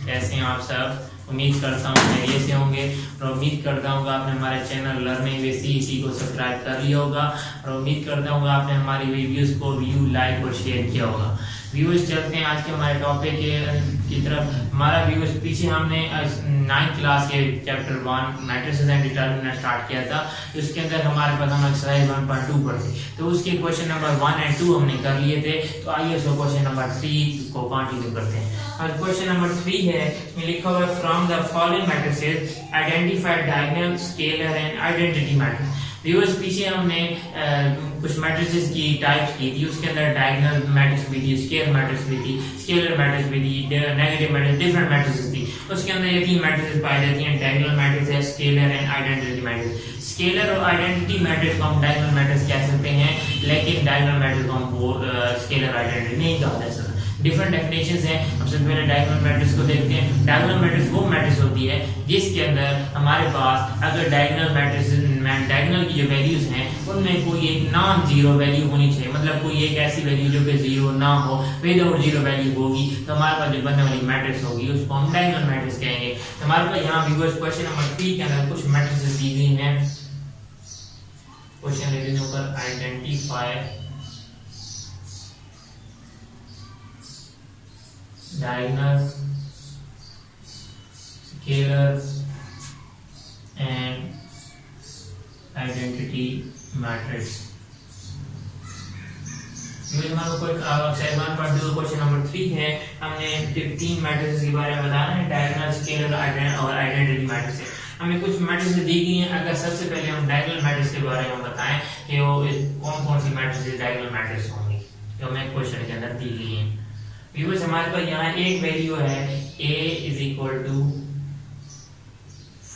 कैसे हैं आप सब? उम्मीद करता हूँ खैरियत से होंगे और उम्मीद करता हूँ कि आपने हमारे चैनल लर्निंग विद सीईसी को सब्सक्राइब कर लिया होगा और उम्मीद करता हूँ कि आपने हमारी वीडियोस को व्यू, लाइक और शेयर किया होगा। व्यूअर्स, चलते हैं आज के हमारे टॉपिक की तरफ। हमारा व्यूअर्स, पीछे हमने 9th क्लास के chapter 1 matrices and determinant start किया था। उसके अंदर हमारे पास हम एक्सरसाइज 1.2 पढ़े, तो उसके क्वेश्चन नंबर 1 और 2 हमने कर लिए थे। तो आइए उसको क्वेश्चन नंबर 3 को कंटिन्यू करते हैं। और क्वेश्चन नंबर 3 है, लिखा हुआ from the following matrices identify diagonal, scalar and identity matrix. Viewers, पीछे हमने कुछ मैट्रिसेस की टाइप्स की थी। उसके अंदर डायगोनल मैट्रिक्स भी थी, स्केलर मैट्रिक्स भी थी, स्केलर मैट्रिक्स भी थी, नेगेटिव मैट्रिक्स, डिफरेंट मैट्रिसेस थी। उसके अंदर ये 3 मैट्रिसेस पाई जाती हैं, डायगोनल मैट्रिक्स है, scalar and identity matrix. Scalar और आइडेंटिटी मैट्रिक्स को हम डायगोनल मैट्रिक्स कह सकते हैं, लेकिन डायगोनल मैट्रिक्स को हम स्केलर आइडेंटिटी नहीं कहा जा सकता। डिफरेंट डेफिनेशंस हैं। हम सबसे पहले डायगोनल मैट्रिक्स को देखते हैं। डायगोनल मैट्रिक्स वो मैट्रिक्स होती है जिसके अंदर हमारे पास अगर डायगोनल मैट्रिक्स डायगोनल की जो वैल्यूज हैं उनमें कोई एक नॉन जीरो वैल्यू होनी चाहिए, मतलब कोई एक ऐसी वैल्यू जो कि जीरो ना हो, विदाउट जीरो वैल्यू होगी तो हमारे पास जो बनने वाली मैट्रिक्स होगी उसको हम डायगोनल मैट्रिक्स कहेंगे। तो हमारे पास यहाँ व्यूअर्स क्वेश्चन नंबर 3 के अंदर कुछ मैट्रिक्स दी गई हैं। क्वेश्चन लेते हैं ऊपर, identify diagonal, scalar and identity matrix। Question number 3 है, हमने 3 मैट्रिसेस के बारे में बताना है, डायगोनल, स्केलर और आइडेंटिटी मैट्रिक्स। हमें कुछ मैट्रिक्स दी गई हैं। अगर सबसे पहले हम डायगोनल मैट्रिक्स के बारे में बताएं कि वो कौन कौन सी मैट्रिक्स डायगोनल मैट्रिक्स होंगी जो हमें क्वेश्चन के अंदर दी गई हैं। व्यूअर्स, हमारे पास यहाँ एक वैल्यू है a =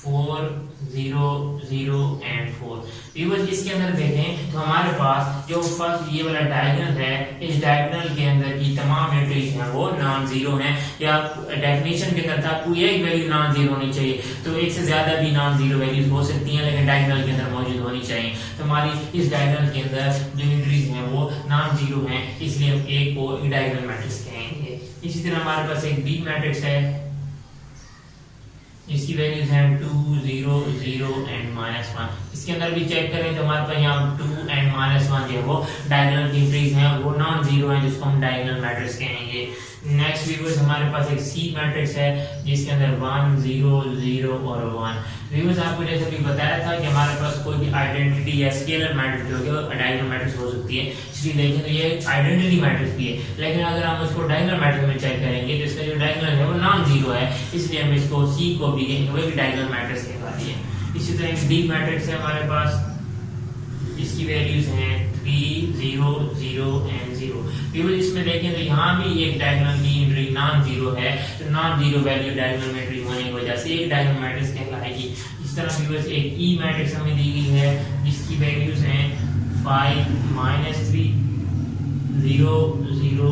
4 0 0 and 4। व्यूअर्स, इसके अंदर देखें तो हमारे पास जो फर्स्ट ये वाला डायगोनल है, इस डायगोनल के अंदर की तमाम एंट्रीज हैं वो नॉन जीरो हैं, या डेफिनेशन के अंदर था कोई एक वैल्यू नॉन जीरो होनी चाहिए। तो एक से ज्यादा भी नॉन जीरो वैल्यूज हो सकती हैं, लेकिन डायगोनल के अंदर मौजूद होनी चाहिए। तो हमारी इस डायगोनल के अंदर जो एंट्रीज हैं वो नॉन जीरो हैं, इसलिए हम एक को डायगोनल मैट्रिक्स कहेंगे। इसी तरह हमारे पास एक बी मैट्रिक्स है, इसकी वैल्यूज हैं 2 0 0 and -1। इसके अंदर भी चेक करें तो हमारे पास यहाँ 2 and -1 जो है वो डायगोनल की एंट्रीज हैं, वो नॉन जीरो हैं, जिसको हम डायगोनल मैट्रिक्स कहेंगे। नेक्स्ट व्यूअर्स, हमारे पास एक सी मैट्रिक्स है जिसके अंदर 1 0 0 और 1। व्यूअर्स, आपको जैसे भी बताया था कि हमारे पास कोई भी आइडेंटिटी या स्केलर मैट्रिक्स जो है डायगोनल मैट्रिक्स हो सकती है। इसलिए देखें तो ये आइडेंटिटी मैट्रिक्स भी है, लेकिन अगर हम इसको डायगोनल मैट्रिक्स में चेक करेंगे तो इसका जो डायगोनल है वो नॉन जीरो है, इसलिए हम इसको सी को भी कहेंगे, वो भी डायगोनल मैट्रिक्स कहलाती है। इसी तरह एक डी मैट्रिक्स है हमारे पास, इसकी वैल्यूज हैं 3 0 0 and 0। व्यूअर्स, इसमें देखें तो यहाँ भी एक डायगोनल की एंट्री नॉन जीरो है, तो non zero value diagonal matrix होने की वजह से एक डायगोनल मैट्रिक्स कहलाएगी। इस तरह व्यूअर्स, एक ई मैट्रिक्स हमें दी गई है जिसकी वैल्यूज हैं 5 -3 0 0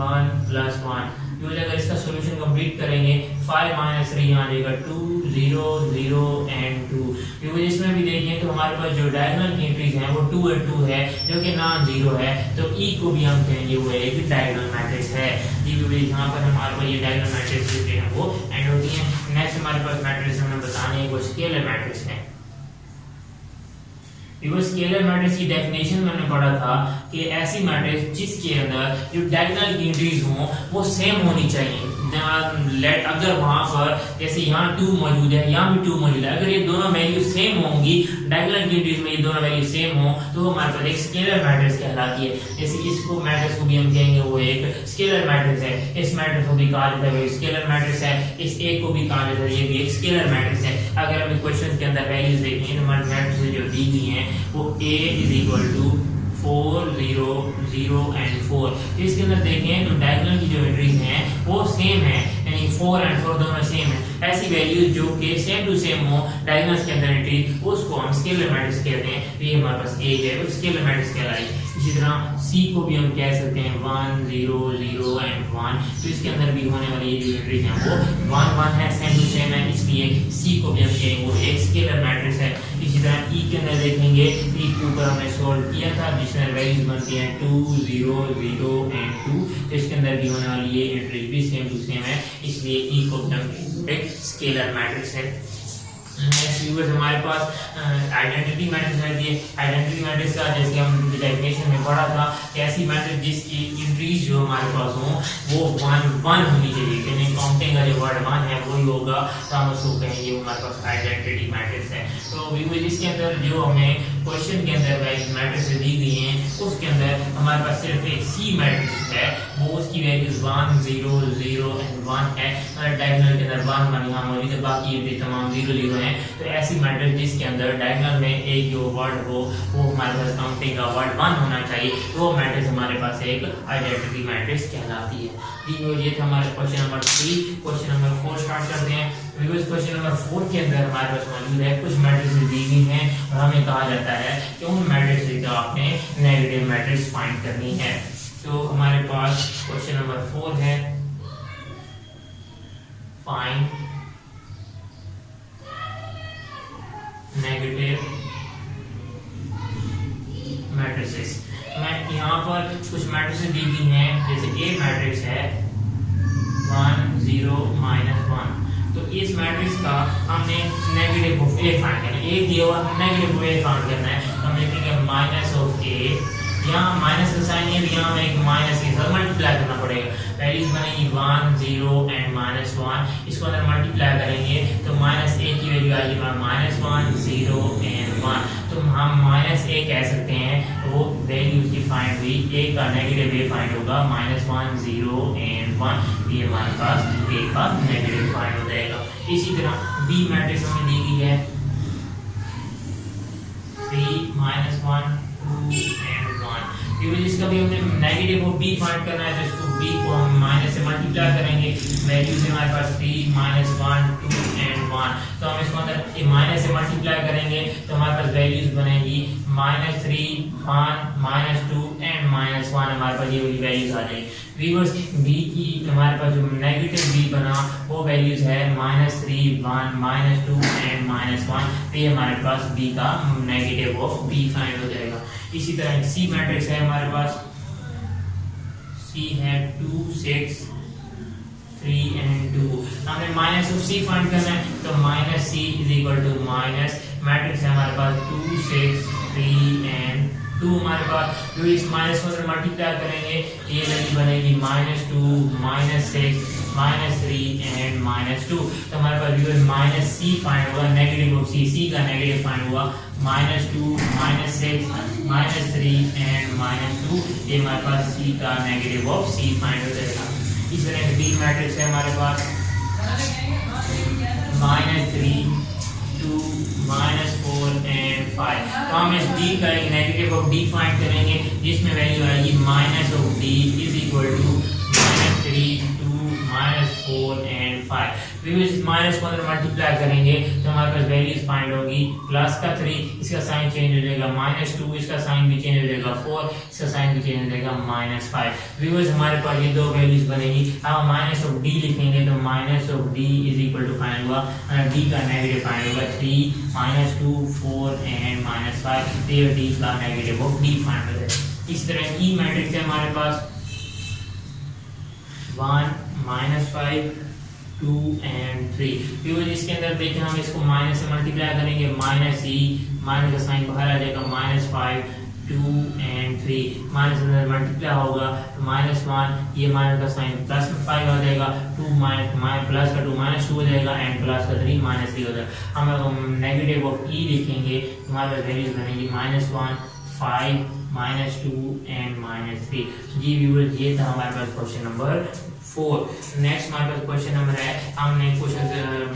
1 +1। अगर इसका सॉल्यूशन कंप्लीट करेंगे 5 - 3 यहाँ देगा 2 0 0 and 2। क्योंकि इसमें भी देखें तो हमारे पास जो डायगोनल की एंट्रीज हैं वो 2 और 2 है, जो कि नॉन जीरो है, तो ई को भी हम कहेंगे वो एक डायगोनल मैट्रिक्स है। यहाँ पर हमारे पास ये डायगोनल मैट्रिक्स जो है वो एंड होती है। नेक्स्ट हमारे पास मैट्रिक्स हमें बताने वो स्केलर मैट्रिक्स है। स्केलर मैट्रिक्स की डेफिनेशन मैंने पढ़ा था कि ऐसी मैट्रिक्स जिसके अंदर जो डायगोनल की एंट्रीज हों वो सेम होनी चाहिए। अगर वहां पर जैसे यहाँ 2 मौजूद है, यहाँ भी 2 मौजूद है, अगर ये दोनों वैल्यू सेम होंगी, डायगोनल की एंट्रीज में ये दोनों वैल्यू सेम हो, तो हमारे पास एक स्केलर मैट्रिक्स कहलाती है। जैसे इसको मैट्रिक्स को भी हम कहेंगे वो एक स्केलर मैट्रिक्स है। इस मैट्रिक्स को भी कहा जाता है स्केलर मैट्रिक्स है, इस एक को भी कहा जाता है ये भी एक स्केलर मैट्रिक्स है। अगर हम क्वेश्चन के अंदर वैल्यूज देखें तो हमारे मैट्रिक्स जो दी गई हैं वो a = 4 0 0 and 4। इसके अंदर देखें तो डायगोनल की जो एंट्रीज हैं वो सेम है, यानी 4 and 4 दोनों सेम है। ऐसी वैल्यूज जो कि सेम टू सेम हो डायगोनल्स के अंदर एंट्री, उसको हम स्केलर मैट्रिक्स कहते हैं। तो ये हमारे पास a है, वो स्केलर मैट्रिक्स कहलाएगी। इसी तरह c को भी हम कह सकते हैं 1 0 0 and 1। तो इसके अंदर भी होने वाली ये जो एंट्रीज हैं वो 1 1 है, सेम टू सेम है, इसलिए c को भी हम कहेंगे वो एक स्केलर मैट्रिक्स है। इसी तरह e के अंदर देखेंगे ई के ऊपर हमने सोल्व किया था जिसमें वैल्यूज बनती हैं 2 0 0 एंड 2, तो इसके अंदर भी होने वाली ये एंट्रीज भी सेम टू सेम है, इसलिए ई को हम एक स्केलर मैट्रिक्स है। नेक्स्ट व्यूअर्स हमारे पास आइडेंटिटी मैट्रिक्स है। ये आइडेंटिटी मैट्रिक्स का जैसे हम डेफिनेशन में पढ़ा था कि ऐसी मैट्रिक्स जिसकी एंट्रीज जो हमारे पास हो वो 1 1 होनी चाहिए, यानी काउंटिंग का जो वर्ड 1 है वही होगा, तो हम उसको कहेंगे हमारे पास आइडेंटिटी मैट्रिक्स है। तो व्यूअर्स इसके अंदर जो हमें क्वेश्चन के अंदर मैट्रिक्स दी गई हैं उसके अंदर हमारे पास सिर्फ एक सी मैट्रिक्स है, वो उसकी वैल्यूज 1 0 0 एंड 1 है, डायगोनल के अंदर 1 1 यहाँ मौजूद है, बाकी ये तमाम 0 0 है। तो ऐसी मैट्रिक्स जिसके अंदर डायगोनल में एक जो वर्ड हो वो हमारे पास काउंटिंग का वर्ड 1 होना चाहिए, तो वो मैट्रिक्स हमारे पास एक आइडेंटिटी मैट्रिक्स कहलाती है। ये था हमारे question number 3। Question number 4 start करते हैं। व्यूअर्स क्वेश्चन नंबर 4 के अंदर हमारे पास मौजूद है कुछ मैट्रिक्स दी गई हैं और हमें कहा जाता है कि उन मैट्रिक्स का आपने नेगेटिव मैट्रिक्स फाइंड करनी है। तो हमारे पास क्वेश्चन नंबर 4 है, फाइंड नेगेटिव मैट्रिसेस। मैं यहाँ पर कुछ मैट्रिसेस दी गई हैं, जैसे ए मैट्रिक्स है 1 0 -1, तो इस मैट्रिक्स का हमने नेगेटिव ऑफ ए फाइंड करना है। ए दिया हुआ नेगेटिव ऑफ ए फाइंड करना है, हम लिखेंगे माइनस ऑफ ए, यहाँ माइनस का साइन है, यहाँ में एक माइनस के साथ मल्टीप्लाई करना पड़ेगा, वैल्यूज बनेगी 1 0 एंड -1, इसको अंदर मल्टीप्लाई करेंगे तो माइनस ए की वैल्यू आएगी -1 0 एंड 1, तो हम माइनस ए कह सकते हैं, तो वो वैल्यू की फाइंड हुई, ए का नेगेटिव ए फाइंड होगा -1 0 एंड 1, ये हमारे पास ए का नेगेटिव फाइंड हो जाएगा। इसी तरह बी मैट्रिक्स हमें दी गई है 3 -1 2 एंड 1, क्योंकि इसका भी हमने नेगेटिव ऑफ बी फाइंड करना है, तो इसको बी को हम माइनस से मल्टीप्लाई करेंगे, वैल्यूज हमारे पास 3 -1 2 एंड 1, तो हम इसको अंदर माइनस से मल्टीप्लाई करेंगे तो हमारे पास वैल्यूज बनेगी -3 1 -2 एंड -1, हमारे पास ये वाली वैल्यूज आ जाएगी। व्यूअर्स बी की हमारे पास जो नेगेटिव बी बना वो वैल्यूज है -3 1 -2 एंड -1, तो ये हमारे पास बी का नेगेटिव ऑफ बी फाइंड हो जाएगा। इसी तरह सी मैट्रिक्स है हमारे पास, सी है 2 6 3 एंड 2, हमने माइनस ऑफ सी फाइंड करना है, तो minus C is equal to minus matrix है हमारे पास 2 6 3 एंड 2, हमारे पास जो इस माइनस को मल्टीप्लाई करेंगे ये वैल्यू बनेगी -2 -6 -3 एंड -2, तो हमारे पास जो माइनस सी फाइंड हुआ, नेगेटिव ऑफ सी, सी का नेगेटिव फाइंड हुआ -2 -6 -3 एंड -2, ये हमारे पास सी का नेगेटिव ऑफ सी फाइंड हो जाएगा। इस तरह डी मैट्रिक्स है हमारे पास -3 2 -4 एंड 5, तो हम इस डी का एक नेगेटिव ऑफ डी फाइंड करेंगे जिसमें वैल्यू आएगी minus of D is equal to -3 2 -4 and 5। इस माइनस को अंदर मल्टीप्लाई करेंगे तो हमारे पास वैल्यूज फाइंड होगी, प्लस का 3 इसका साइन चेंज हो जाएगा, -2 इसका साइन भी चेंज हो जाएगा, 4 इसका साइन भी चेंज हो जाएगा, -5। व्यूअर्स हमारे पास ये दो वैल्यूज बनेगी, अब माइनस ऑफ डी लिखेंगे तो minus of D is equal to find हुआ, डी का नेगेटिव फाइंड होगा 3 -2 4 एंड -5, तो डी का नेगेटिव ऑफ डी फाइंड हो जाएगा। इस तरह ई मैट्रिक्स है हमारे पास 1 -5 2 एंड 3, क्योंकि इसके अंदर देखिए हम इसको माइनस से मल्टीप्लाई करेंगे, माइनस ई माइनस का साइन बाहर आ जाएगा, -5 2 एंड 3, माइनस अंदर मल्टीप्लाई होगा तो -1, ये माइनस का साइन प्लस में 5 आ जाएगा, 2 प्लस का 2 -2 हो जाएगा एंड प्लस का 3 -3 हो जाएगा। हम नेगेटिव ऑफ ई लिखेंगे तो हमारे पास वैल्यूज बनेगी -1 5 -2 एंड -3। जी व्यूअर्स ये था हमारे पास क्वेश्चन नंबर 4। नेक्स्ट हमारे पास क्वेश्चन नंबर है, हमने कुछ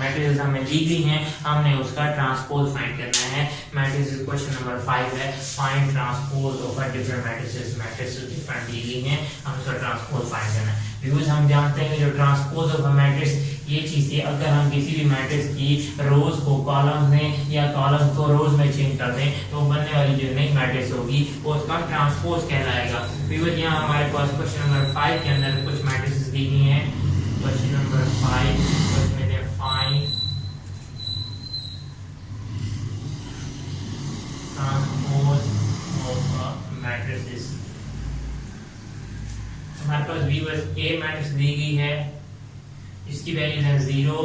मैट्रिसेस हमें दी गई हैं, हमने उसका ट्रांसपोज फाइंड करना है। मैट्रिसेस क्वेश्चन नंबर 5 है, find transpose of a different matrices, matrices different दी गई हैं, हम उसका ट्रांसपोज फाइंड करना है। व्यूअर्स हम जानते हैं कि जो ट्रांसपोज ऑफ अ मैट्रिक्स ये चीज़ थी, अगर हम किसी भी मैट्रिक्स की रोज को कॉलम्स में या कॉलम्स को रोज में चेंज कर दें तो बनने वाली जो नई मैट्रिक्स होगी वो उसका ट्रांसपोज कहलाएगा। व्यूअर्स यहाँ हमारे पास क्वेश्चन नंबर 5 के अंदर कुछ मैट्रिक्स दी गई हैं। क्वेश्चन नंबर 5 उसमें दे फाइंड मैट्रिसेस। हमारे पास व्यूअर्स ए मैट्रिक्स दी गई है, इसकी वैल्यू है 0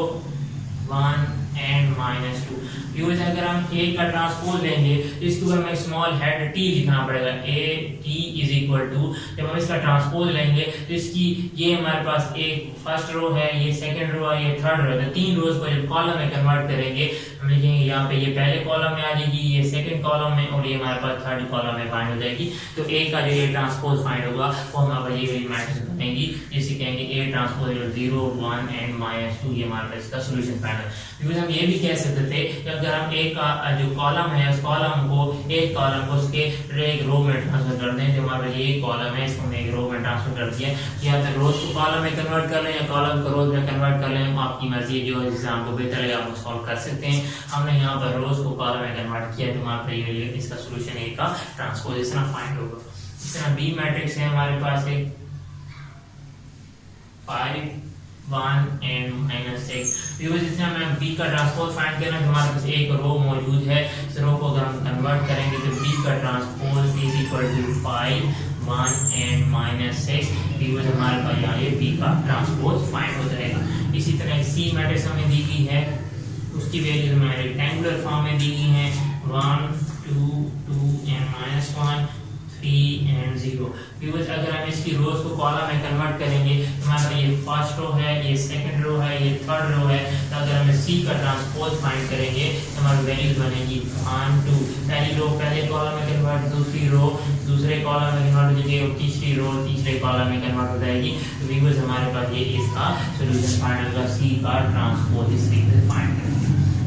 1 एंड -2। व्यूअर्स अगर हम ए का ट्रांसपोज लेंगे तो इसके ऊपर हमें स्मॉल हेड टी लिखना पड़ेगा, A T is equal to, जब हम इसका ट्रांसपोज लेंगे तो इसकी ये हमारे पास एक फर्स्ट रो है, ये सेकंड रो है, ये थर्ड रो है, तीन रोज को जब कॉलम में कन्वर्ट करेंगे हम लिखेंगे यहाँ पे ये पहले कॉलम में आ जाएगी, ये सेकंड कॉलम में और ये हमारे पास थर्ड कॉलम में फाइंड हो जाएगी। तो ए का जो ये ट्रांसपोज फाइंड होगा वो हमारे पास ये मैट्रिक्स बनेगी, जिसे कहेंगे ए ट्रांसपोज 0 1 एंड -2, ये हमारे पास इसका सॉल्यूशन फाइंड है। बिकॉज़ हम ये भी कह सकते थे कि अगर हम ए का जो कॉलम है उस कॉलम को एक कॉलम को उसके एक रो में ट्रांसफर कर दें, जो हमारा ये कॉलम है इसको हमने एक रो में ट्रांसफर कर दिया, या तो रोज को कॉलम में कन्वर्ट कर लें या कॉलम को रोज में कन्वर्ट कर लें, आपकी मर्जी, जो एग्जाम को बेहतर लगे आप सॉल्व कर सकते हैं। हमने यहाँ पर रोज को कॉलम में कन्वर्ट किया तो हमारे ये इसका सॉल्यूशन ए का ट्रांसपोज इस तरह फाइंड होगा। इस तरह बी मैट्रिक्स है हमारे पास एक 5 1 एंड -6। जिससे हमें बी का ट्रांसपोज फाइंड करना है, हमारे पास एक रो मौजूद है, इस रो को अगर हम कन्वर्ट करेंगे तो बी का transpose is equal to 5 1 and -6। हमारे पास यहाँ ये बी का ट्रांसपोज फाइंड हो जाएगा। इसी तरह सी मैट्रिक्स हमें दी गई है, उसकी वैल्यू हमें रेक्टेंगुलर फॉर्म में दी गई है, 1 2 2 एंड -1 3 एंड 0। बिकॉज़ अगर हम इसकी रोज को कॉलम में कन्वर्ट करेंगे तो हमारा ये फर्स्ट रो है, ये सेकंड रो है, ये थर्ड रो है, तो अगर हम सी का ट्रांसपोज फाइंड करेंगे तो हमारी वैल्यूज बनेगी 1 2, पहली रो पहले कॉलम में कन्वर्ट, दूसरी रो दूसरे कॉलम में कन्वर्ट हो जाएगी और तीसरी रो तीसरे कॉलम में कन्वर्ट हो जाएगी। तो बिकॉज़ हमारे पास ये इसका सॉल्यूशन फाइंड होगा, सी का ट्रांसपोज इस तरीके से फाइंड करेंगे।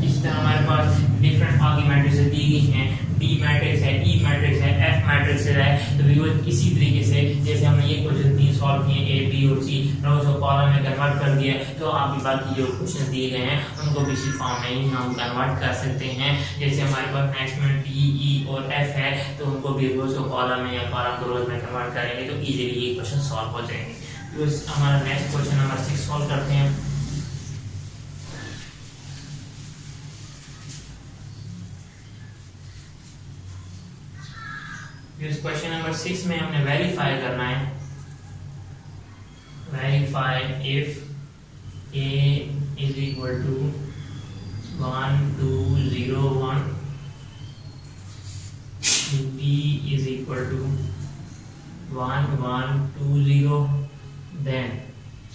इस तरह हमारे पास डिफरेंट आगे मैट्रिक्स दी गई हैं, डी मैट्रिक्स है, ई मैट्रिक्स है, एफ मैट्रिक्स है। तो बिल्कुल इसी तरीके से जैसे हमने ये क्वेश्चन 3 सॉल्व किए, ए बी और सी, रोज को कॉलम में कन्वर्ट कर दिया, तो आप बाकी जो क्वेश्चन दिए गए हैं उनको भी इसी फॉर्म में ही हम कन्वर्ट कर सकते हैं। जैसे हमारे पास नेक्स्ट में डी ई और एफ है, तो उनको भी रोज को कॉलम में या कॉलम को रोज में कन्वर्ट करेंगे तो इजीली ये क्वेश्चन सॉल्व हो जाएंगे। तो हमारा नेक्स्ट क्वेश्चन नंबर 6 सॉल्व करते हैं। इस क्वेश्चन नंबर 6 में हमने वेरीफाई करना है, verify if a is equal to 1 2 0 1, b is equal to 1 1 2 0, then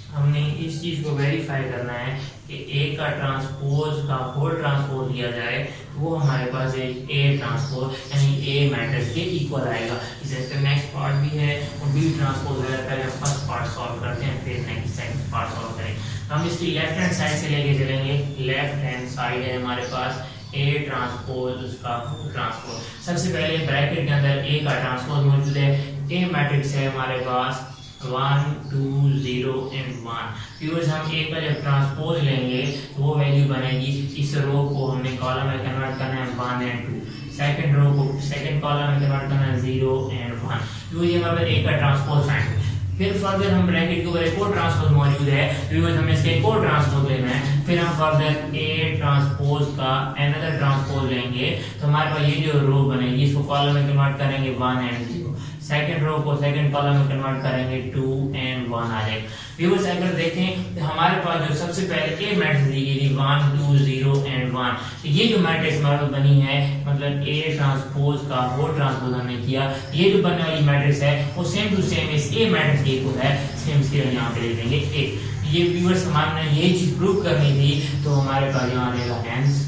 हमने इस चीज को वेरीफाई करना है कि a का ट्रांसपोज का होल ट्रांसपोज लिया जाए तो वो हमारे पास एक a ट्रांसपोज यानी a मैट्रिक्स के इक्वल आएगा। इसका नेक्स्ट पार्ट भी है और b ट्रांसपोज है, पहले हम फर्स्ट पार्ट सॉल्व करते हैं फिर नेक्स्ट सेकंड पार्ट सॉल्व करेंगे। तो हम इसकी लेफ्ट हैंड साइड से लेके चलेंगे, लेफ्ट हैंड साइड है हमारे पास a ट्रांसपोज उसका होल ट्रांसपोज। सबसे पहले ब्रैकेट के अंदर a का ट्रांसपोज मौजूद है, a मैट्रिक्स है हमारे पास 1 2 0 एंड 1। व्यूअर्स हम ए का जब ट्रांसपोज लेंगे तो वो वैल्यू बनेगी, इस रो को हमने कॉलम में कन्वर्ट करना है 1 एंड 2, सेकंड रो को सेकंड कॉलम में कन्वर्ट करना है 0 एंड 1। तो ये हमारे ए का ट्रांसपोज फाइंड। फिर फर्दर हम ब्रैकेट के ऊपर एक और ट्रांसपोज मौजूद है, व्यूअर्स हमें इसका एक और ट्रांसपोज लेना है, फिर हम फर्दर ए ट्रांसपोज का अनदर ट्रांसपोज लेंगे तो हमारे पास ये जो रो बनेगी इसको कॉलम में कन्वर्ट करेंगे 1 एंड 0, सेकंड रो को सेकंड कॉलम में कन्वर्ट करेंगे 2 एंड 1 आ जाएगा। व्यूअर्स अगर देखें तो हमारे पास जो सबसे पहले ए मैट्रिक्स दी गई थी 1 2 0 एंड 1, तो ये जो मैट्रिक्स हमारे पास बनी है मतलब ए ट्रांसपोज का होल ट्रांसपोज हमने किया, ये जो बनने वाली मैट्रिक्स है वो सेम टू सेम इस ए मैट्रिक्स के इक्वल है, सेम इसके यहाँ पे ले लेंगे ए। ये व्यूअर्स हमारे ये चीज प्रूव करनी थी तो हमारे पास यहाँ रहेगा hence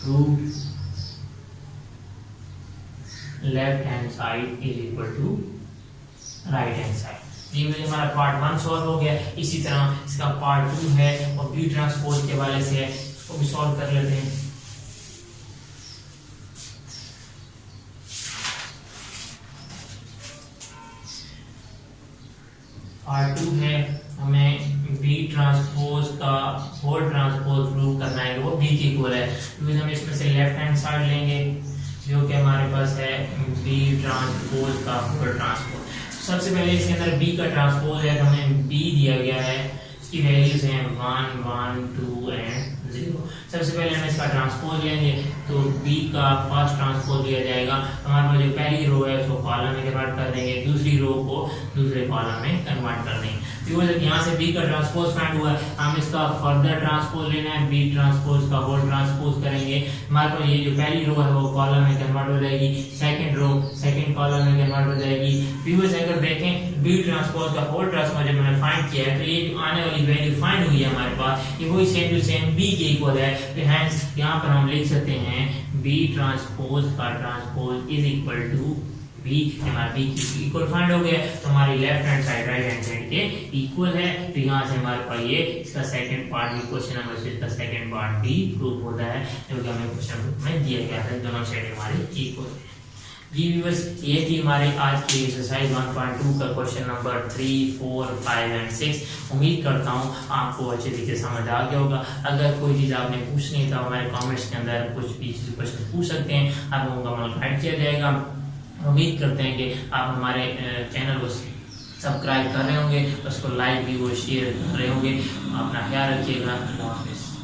prove left hand side is equal to right hand side. ये हमारा पार्ट 1 सॉल्व हो गया। इसी तरह इसका पार्ट 2 है और बी ट्रांसपोज के वाले से है, उसको भी सॉल्व कर लेते हैं। पार्ट 2 है, हमें बी ट्रांसपोज का होल ट्रांसपोज प्रूव करना है, वो बी के इक्वल है। तो हम इसमें से लेफ्ट हैंड साइड लेंगे जो कि हमारे पास है बी ट्रांसपोज का होल ट्रांसपोज। सबसे पहले इसके अंदर बी का ट्रांसपोज है तो हमें बी दिया गया है, इसकी वैल्यूज हैं 1 1 2 एंड 0। सबसे पहले हम इसका ट्रांसपोज लेंगे, तो बी का फर्स्ट ट्रांसपोज लिया जाएगा। हमारे पास जो पहली रो है उसको कॉलम में कन्वर्ट कर देंगे, दूसरी रो को दूसरे कॉलम में कन्वर्ट कर देंगे। तो यहाँ से बी का ट्रांसपोज फाइंड हुआ है, हम इसका फर्दर ट्रांसपोज लेना है, बी ट्रांसपोज का होल ट्रांसपोज करेंगे। हमारे पास ये जो पहली रो है वो कॉलम में कन्वर्ट हो जाएगी, सेकंड रो सेकंड कॉलम में कन्वर्ट हो जाएगी। व्यूअर्स अगर देखें बी ट्रांसपोज का होल ट्रांसपोज जब मैंने फाइंड किया है, तो ये जो आने वाली वैल्यू फाइंड हुई है हमारे पास, ये वही सेम टू सेम बी के इक्वल है। तो हेंस यहाँ पर हम लिख सकते हैं बी ट्रांसपोज का transpose is equal to B. हमारा बी की इक्वल फाइंड हो गया, तो हमारी left hand side right hand side के इक्वल है। तो यहाँ से हमारे पास ये इसका सेकंड पार्ट भी क्वेश्चन नंबर 6 का सेकंड पार्ट भी प्रूव होता है, जो कि हमें क्वेश्चन में दिया गया था। दोनों साइड हमारी इक्वल है। जी व्यूअर्स, ये थी हमारे आज की एक्सरसाइज 1.2 का क्वेश्चन नंबर 3, 4, 5 एंड 6। उम्मीद करता हूँ आपको अच्छे तरीके से समझ आ गया होगा। अगर कोई चीज़ आपने पूछनी है तो हमारे कमेंट्स के अंदर कुछ भी क्वेश्चन पूछ सकते हैं, आप लोगों का मन गाइड किया जाएगा। उम्मीद करते हैं कि आप हमारे चैनल को सब्सक्राइब कर रहे होंगे, उसको लाइक भी वो शेयर कर रहे होंगे। अपना ख्याल रखिएगा। अल्लाह हाफिज़।